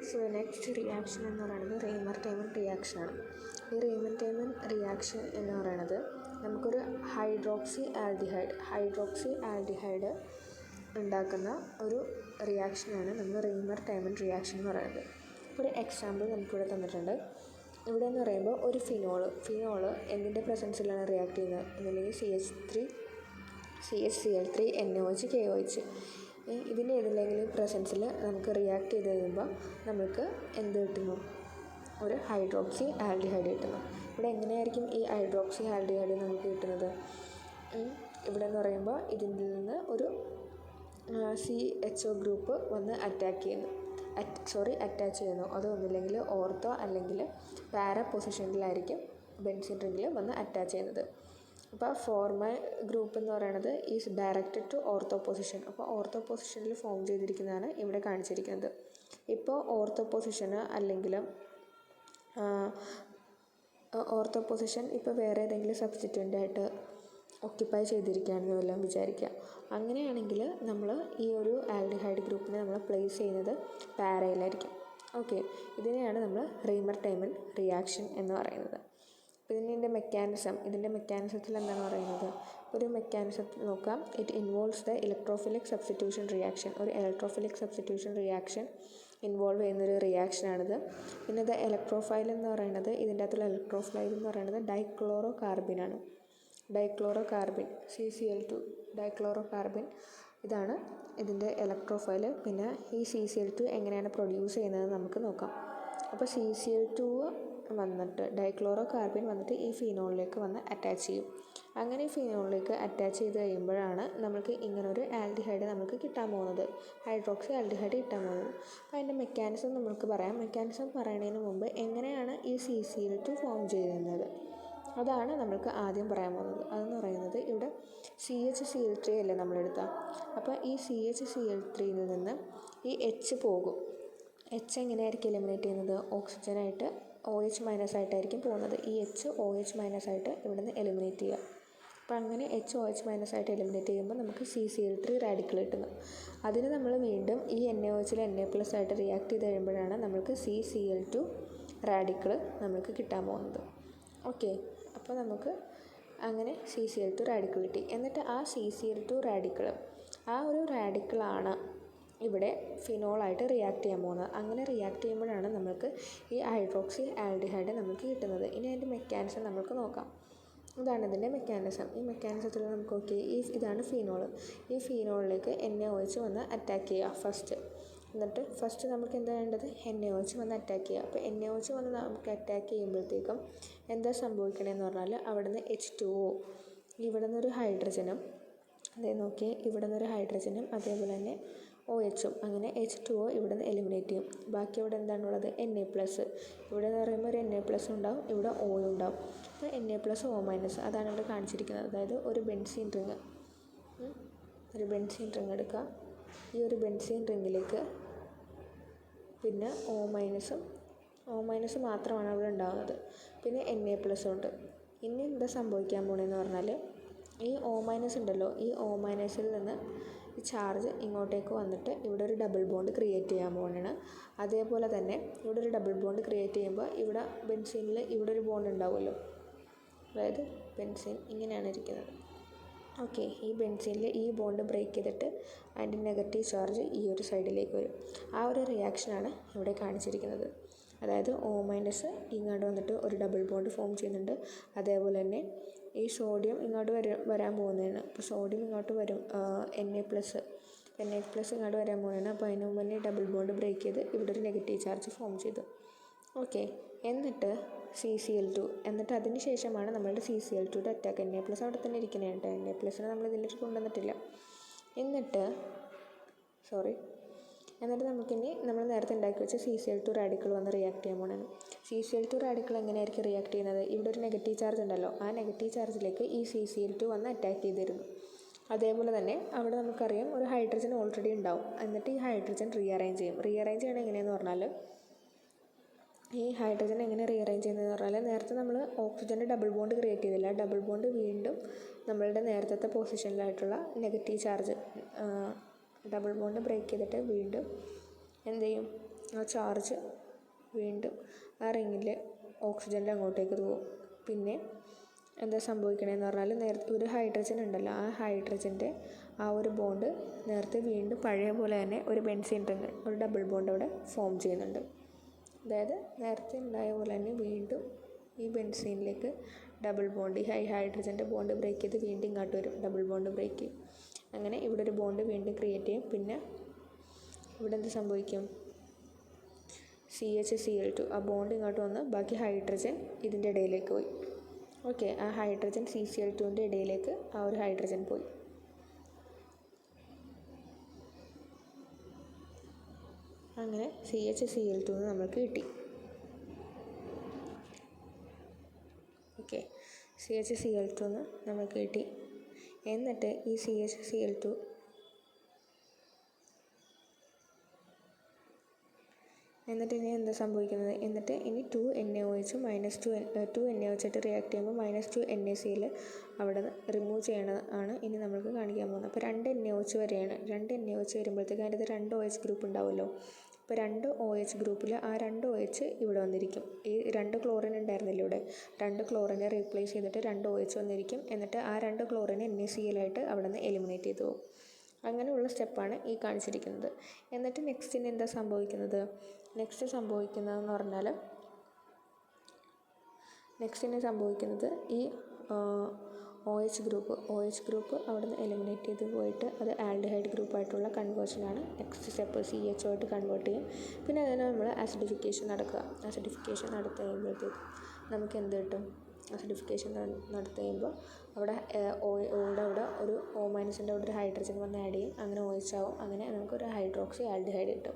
So next reaction എന്ന് പറയുന്നത് Reimer തൈമർ reaction ആണ്. ഈ റീമർ തൈമർ റിയാക്ഷൻ എന്ന് പറയുന്നത് നമുക്കൊരു ഹൈഡ്രോക്സി ആൽഡിഹൈഡ് ഉണ്ടാക്കുന്ന ഒരു റിയാക്ഷനാണ് നമ്മൾ റീമർ തൈമർ റിയാക്ഷൻ എന്ന് പറയുന്നത്. ഒരു എക്സാമ്പിൾ നമുക്കിവിടെ തന്നിട്ടുണ്ട്. ഇവിടെ എന്ന് പറയുമ്പോൾ ഒരു ഫിനോള് എന്തിൻ്റെ പ്രസൻസിലാണ് റിയാക്ട് ചെയ്യുന്നത് എന്നല്ലെങ്കിൽ CHCl3NaOH ഇതിൻ്റെ ഏതിലെങ്കിലും പ്രസൻസിൽ നമുക്ക് റിയാക്ട് ചെയ്ത് കഴിയുമ്പോൾ നമുക്ക് എന്ത് കിട്ടുന്നു? ഒരു ഹൈഡ്രോക്സി ആൽഡിഹൈഡ് കിട്ടുന്നു. ഇവിടെ എങ്ങനെയായിരിക്കും ഈ ഹൈഡ്രോക്സി ആൽഡിഹൈഡ് നമുക്ക് കിട്ടുന്നത്? ഇവിടെ എന്ന് പറയുമ്പോൾ ഇതിൻ്റെ നിന്ന് ഒരു CHO ഗ്രൂപ്പ് വന്ന് അറ്റാച്ച് ചെയ്യുന്നു. അതൊന്നുമില്ലെങ്കിൽ ഓർത്തോ അല്ലെങ്കിൽ പാര പൊസിഷനിലായിരിക്കും ബെൻസീൻ റിങ്ങിൽ വന്ന് അറ്റാച്ച് ചെയ്യുന്നത്. അപ്പോൾ ഫോർമൽ ഗ്രൂപ്പ് എന്ന് പറയുന്നത് is directed to ortho position. അപ്പോൾ ഓർത്തോ പൊസിഷനിൽ ഫോം ചെയ്തിരിക്കുന്നതാണ് ഇവിടെ കാണിച്ചിരിക്കുന്നത്. ഇപ്പോൾ ഓർത്തോ പൊസിഷൻ ഇപ്പോൾ വേറെ ഏതെങ്കിലും സബ്സ്റ്റിറ്റ്യൂൻ്റായിട്ട് ഒക്യുപ്പൈ ചെയ്തിരിക്കുകയാണെന്ന് വല്ലതും വിചാരിക്കുക. അങ്ങനെയാണെങ്കിൽ നമ്മൾ ഈ ഒരു ആൽഡിഹൈഡ് ഗ്രൂപ്പിനെ നമ്മൾ പ്ലേസ് ചെയ്യുന്നത് പാരയിലായിരിക്കും. ഓക്കെ, ഇതിനെയാണ് നമ്മൾ റീമർ തൈമർ റിയാക്ഷൻ എന്ന് പറയുന്നത്. അപ്പോൾ ഇതിൻ്റെ മെക്കാനിസത്തിൽ എന്താണ് പറയുന്നത്? ഒരു മെക്കാനിസത്തിൽ നോക്കാം. It involves the electrophilic substitution reaction. ഒരു ഇലക്ട്രോഫിലിക് സബ്സ്റ്റിറ്റ്യൂഷൻ റിയാക്ഷൻ ഇൻവോൾവ് ചെയ്യുന്നൊരു റിയാക്ഷനാണിത്. പിന്നെ ഇത് ഇലക്ട്രോഫൈൽ എന്ന് പറയുന്നത് ഇതിൻ്റെ അകത്തുള്ള ഇലക്ട്രോഫൈൽ എന്ന് പറയുന്നത് ഡൈക്ലോറോ കാർബിനാണ്. CCl2 ഡൈക്ലോറോകാർബിൻ ഇതാണ് ഇതിൻ്റെ ഇലക്ട്രോഫൈൽ. പിന്നെ ഈ CCl2 എങ്ങനെയാണ് പ്രൊഡ്യൂസ് ചെയ്യുന്നത് നമുക്ക് നോക്കാം. അപ്പോൾ CCl2 വന്നിട്ട് ഡൈക്ലോറോകാർബിൻ വന്നിട്ട് ഈ ഫിനോളിലേക്ക് വന്ന് അറ്റാച്ച് ചെയ്യും. അങ്ങനെ ഈ ഫിനോളിലേക്ക് അറ്റാച്ച് ചെയ്ത് കഴിയുമ്പോഴാണ് നമുക്ക് ഇങ്ങനൊരു ആൽഡിഹൈഡ് നമുക്ക് കിട്ടാൻ പോകുന്നത്, ഹൈഡ്രോക്സി ആൽഡിഹൈഡ് കിട്ടാൻ പോകുന്നത്. അപ്പോൾ അതിൻ്റെ മെക്കാനിസം നമുക്ക് പറയാം. മെക്കാനിസം പറയുന്നതിന് മുമ്പ് എങ്ങനെയാണ് ഈ CCl2 ഫോം ചെയ്യുന്നത് അതാണ് നമ്മൾക്ക് ആദ്യം പറയാൻ പോകുന്നത്. അതെന്ന് പറയുന്നത് ഇവിടെ CHCl3 അല്ലേ നമ്മളെടുത്താൽ. അപ്പോൾ ഈ CHCl3യിൽ നിന്ന് ഈ H പോകും. H എങ്ങനെയായിരിക്കും എലിമിനേറ്റ് ചെയ്യുന്നത്? ഓക്സിജനായിട്ട് OH ആയിട്ടായിരിക്കും പോകുന്നത്. ഈ H OH ആയിട്ട് ഇവിടെ നിന്ന് എലിമിനേറ്റ് ചെയ്യുക. അപ്പോൾ അങ്ങനെ HOH ആയിട്ട് എലിമിനേറ്റ് ചെയ്യുമ്പോൾ നമുക്ക് CCl3 റാഡിക്കൽ കിട്ടുന്നു. അതിന് നമ്മൾ വീണ്ടും ഈ NaOHൽ Na+ ആയിട്ട് റിയാക്ട് ചെയ്ത് കഴിയുമ്പോഴാണ് നമുക്ക് CCl2 റാഡിക്കൽ നമുക്ക് കിട്ടാൻ പോകുന്നത്. ഓക്കെ, അപ്പോൾ നമുക്ക് അങ്ങനെ CCl2 റാഡിക്കൽ കിട്ടി. എന്നിട്ട് ആ CCl2 റാഡിക്കൽ ആ ഒരു റാഡിക്കലാണ് ഇവിടെ ഫിനോളായിട്ട് റിയാക്ട് ചെയ്യാൻ പോകുന്നത്. അങ്ങനെ റിയാക്ട് ചെയ്യുമ്പോഴാണ് നമുക്ക് ഈ ഹൈഡ്രോക്സി ആൽഡിഹൈഡ് നമുക്ക് കിട്ടുന്നത്. ഇനി അതിൻ്റെ മെക്കാനിസം നമുക്ക് നോക്കാം. ഇതാണ് ഇതിൻ്റെ മെക്കാനിസം. ഈ മെക്കാനിസത്തിൽ നമുക്ക് ഇതാണ് ഫിനോൾ. ഈ ഫിനോളിലേക്ക് NaOH വന്ന് അറ്റാക്ക് ചെയ്യുക എന്നിട്ട് ഫസ്റ്റ് നമുക്ക് എന്താ വേണ്ടത്? NaOH വന്ന് അറ്റാക്ക് ചെയ്യുക. അപ്പോൾ NaOH വന്ന് നമുക്ക് അറ്റാക്ക് ചെയ്യുമ്പോഴത്തേക്കും എന്താ സംഭവിക്കണമെന്ന് പറഞ്ഞാൽ അവിടെ നിന്ന് H2O ഇവിടെ നിന്നൊരു ഹൈഡ്രജനും ഇവിടെ നിന്നൊരു ഹൈഡ്രജനും അതേപോലെ തന്നെ OHും അങ്ങനെ H2O ഇവിടെ നിന്ന് എലിമിനേറ്റ് ചെയ്യും. ബാക്കി ഇവിടെ എന്താണുള്ളത്? Na+. ഇവിടെ എന്ന് പറയുമ്പോൾ ഒരു Na+ ഉണ്ടാവും, ഇവിടെ O ഉണ്ടാവും. അപ്പോൾ Na+O- അതാണ് ഇവിടെ കാണിച്ചിരിക്കുന്നത്. അതായത് ഒരു ബെൻസീൻ റിങ് എടുക്കുക. ഈ ഒരു ബെൻസീൻ റിങ്ങിലേക്ക് പിന്നെ O- മാത്രമാണ് അവിടെ ഉണ്ടാകുന്നത്. പിന്നെ Na+ ഉണ്ട്. ഇനി എന്താ സംഭവിക്കാൻ പോകണമെന്ന് പറഞ്ഞാൽ ഈ O- ഉണ്ടല്ലോ, ഈ O- നിന്ന് ഈ ചാർജ് ഇങ്ങോട്ടേക്ക് വന്നിട്ട് ഇവിടെ ഒരു ഡബിൾ ബോണ്ട് ക്രിയേറ്റ് ചെയ്യാൻ പോകുകയാണ്. അതേപോലെ തന്നെ ഇവിടെ ഒരു ഡബിൾ ബോണ്ട് ക്രിയേറ്റ് ചെയ്യുമ്പോൾ ഇവിടെ ബെൻസീനിൽ ഇവിടെ ഒരു ബോണ്ട് ഉണ്ടാവുമല്ലോ. അതായത് ബെൻസീൻ ഇങ്ങനെയാണ് ഇരിക്കുന്നത്. ഓക്കെ, ഈ ബെൻസീനിൽ ഈ ബോണ്ട് ബ്രേക്ക് ചെയ്തിട്ട് അതിൻ്റെ നെഗറ്റീവ് ചാർജ് ഈ ഒരു സൈഡിലേക്ക് വരും. ആ ഒരു റിയാക്ഷനാണ് ഇവിടെ കാണിച്ചിരിക്കുന്നത്. അതായത് O- ഇങ്ങോട്ട് വന്നിട്ട് ഒരു ഡബിൾ ബോണ്ട് ഫോം ചെയ്യുന്നുണ്ട്. അതേപോലെ തന്നെ ഈ സോഡിയം ഇങ്ങോട്ട് വരാൻ പോകുന്നതാണ്. അപ്പോൾ സോഡിയം ഇങ്ങോട്ട് വരും, Na+ ഇങ്ങോട്ട് വരാൻ പോകുന്നതാണ്. അപ്പോൾ അതിന് മുമ്പ് തന്നെ ഡബിൾ ബോണ്ട് ബ്രേക്ക് ചെയ്ത് ഇവിടെ ഒരു നെഗറ്റീവ് ചാർജ് ഫോം ചെയ്തു. ഓക്കെ, എന്നിട്ട് CCl2 എന്നിട്ട് അതിന് ശേഷമാണ് നമ്മളുടെ CCl2യുടെ അറ്റാക്ക്. Na+ അവിടെ തന്നെ ഇരിക്കുന്നതാണ് കേട്ടോ. Na+ നമ്മൾ ഇതിലേക്ക് കൊണ്ടുവന്നിട്ടില്ല. എന്നിട്ട് നമുക്കിനി നമ്മൾ നേരത്തെ ഉണ്ടാക്കി വെച്ച CCl2 റാഡിക്കൽ വന്ന് റിയാക്ട് ചെയ്യാൻ പോകുന്നതാണ്. CCl2 റാഡിക്കൽ എങ്ങനെയായിരിക്കും റിയാക്ട് ചെയ്യുന്നത്? ഇവിടെ ഒരു നെഗറ്റീവ് ചാർജ് ഉണ്ടല്ലോ, ആ നെഗറ്റീവ് ചാർജിലേക്ക് ഈ CCl2 വന്ന് അറ്റാക്ക് ചെയ്തിരുന്നു. അതേപോലെ തന്നെ അവിടെ നമുക്കറിയാം ഒരു ഹൈഡ്രജൻ ഓൾറെഡി ഉണ്ടാവും. എന്നിട്ട് ഈ ഹൈഡ്രജൻ റീഅറേഞ്ച് ചെയ്യണം. എങ്ങനെയെന്ന് പറഞ്ഞാൽ ഈ ഹൈഡ്രജൻ എങ്ങനെ റീഅറേഞ്ച് ചെയ്യുന്നതെന്ന് പറഞ്ഞാൽ നേരത്തെ നമ്മൾ ഓക്സിജൻ്റെ ഡബിൾ ബോണ്ട് ക്രിയേറ്റ് ചെയ്തില്ല. ഡബിൾ ബോണ്ട് വീണ്ടും നമ്മളുടെ നേരത്തെ പൊസിഷനിലായിട്ടുള്ള negative charge double bond break ചെയ്തിട്ട് വീണ്ടും എന്ത് ചെയ്യും, ആ ചാർജ് വീണ്ടും ആ റിങ്ങിൽ ഓക്സിജൻ്റെ അങ്ങോട്ടേക്ക് പോകും. പിന്നെ എന്താ സംഭവിക്കണമെന്ന് പറഞ്ഞാൽ നേരത്തെ ഒരു ഹൈഡ്രജൻ ഉണ്ടല്ലോ, ആ ഹൈഡ്രജൻ്റെ ആ ഒരു ബോണ്ട് നേരത്തെ വീണ്ടും പഴയ പോലെ തന്നെ ഒരു ബെൻസീൻ റിങ്, ഒരു ഡബിൾ ബോണ്ട് അവിടെ ഫോം ചെയ്യുന്നുണ്ട്. അതായത് നേരത്തെ ഉണ്ടായ പോലെ തന്നെ വീണ്ടും ഈ ബെൻസീനിലേക്ക് ഡബിൾ ബോണ്ട്, ഈ ഹൈഡ്രജൻ്റെ ബോണ്ട് ബ്രേക്ക് ചെയ്ത് വീണ്ടും ഇങ്ങോട്ട് വരും, ഡബിൾ ബോണ്ട് ബ്രേക്ക് ചെയ്യും. അങ്ങനെ ഇവിടെ ഒരു ബോണ്ട് വീണ്ടും ക്രിയേറ്റ് ചെയ്യും. പിന്നെ ഇവിടെ എന്ത് സംഭവിക്കും, CH-Cl2 ആ ബോണ്ട് ഇങ്ങോട്ട് വന്ന് ബാക്കി ഹൈഡ്രജൻ ഇതിൻ്റെ ഇടയിലേക്ക് പോയി. ഓക്കെ, ആ ഹൈഡ്രജൻ CCl2ൻ്റെ ഇടയിലേക്ക് ആ ഒരു ഹൈഡ്രജൻ പോയി. അങ്ങനെ CH-Cl2 നമ്മൾക്ക് കിട്ടി. ഓക്കെ, CH-Cl2 നമുക്ക് കിട്ടി. എന്നിട്ട് ഈ CH-Cl2 എന്നിട്ട് ഇനി എന്താ സംഭവിക്കുന്നത്, എന്നിട്ട് ഇനി 2NaOH -2NaOH ആയിട്ട് റിയാക്ട് ചെയ്യുമ്പോൾ -2NaCl അവിടെ റിമൂവ് ചെയ്യണതാണ് ഇനി നമ്മൾക്ക് കാണിക്കാൻ പോകുന്നത്. അപ്പോൾ 2 NaOH വരെയാണ്. 2 NaOH വരുമ്പോഴത്തേക്ക് അതിൻ്റെ 2 OH ഗ്രൂപ്പ് ഉണ്ടാവുമല്ലോ. അപ്പോൾ 2 OH ഗ്രൂപ്പിൽ ആ 2 OH ഇവിടെ വന്നിരിക്കും. ഈ 2 ക്ലോറിൻ ഉണ്ടായിരുന്നില്ല ഇവിടെ, 2 ക്ലോറിനെ റീപ്ലേസ് ചെയ്തിട്ട് 2 OH വന്നിരിക്കും. എന്നിട്ട് ആ 2 ക്ലോറിനെ NaCl ആയിട്ട് അവിടെ നിന്ന് എലിമിനേറ്റ് ചെയ്തു പോകും. അങ്ങനെയുള്ള സ്റ്റെപ്പാണ് ഈ കാണിച്ചിരിക്കുന്നത്. എന്നിട്ട് നെക്സ്റ്റിന് എന്താ സംഭവിക്കുന്നത്, നെക്സ്റ്റ് സംഭവിക്കുന്നത് ഈ OH ഗ്രൂപ്പ് അവിടെ നിന്ന് എലിമിനേറ്റ് ചെയ്ത് പോയിട്ട് അത് ആൽഡിഹൈഡ് ഗ്രൂപ്പായിട്ടുള്ള കൺവേർഷനാണ് നെക്സ്റ്റ് സ്റ്റെപ്പ്. CHO ആയിട്ട് കൺവേർട്ട് ചെയ്യും. പിന്നെ അതിന് നമ്മൾ ആസിഡിഫിക്കേഷൻ നടത്തി കഴിയുമ്പോഴത്തേക്ക് നമുക്ക് എന്ത് കിട്ടും, ആസിഡിഫിക്കേഷൻ നടത്തി കഴിയുമ്പോൾ അവിടെ അവിടെ ഒരു O- അവിടെ ഒരു ഹൈഡ്രജൻ വന്ന് ആഡ് ചെയ്യും. അങ്ങനെ OH ആവും. അങ്ങനെ നമുക്കൊരു ഹൈഡ്രോക്സി ആൽഡിഹൈഡ് കിട്ടും.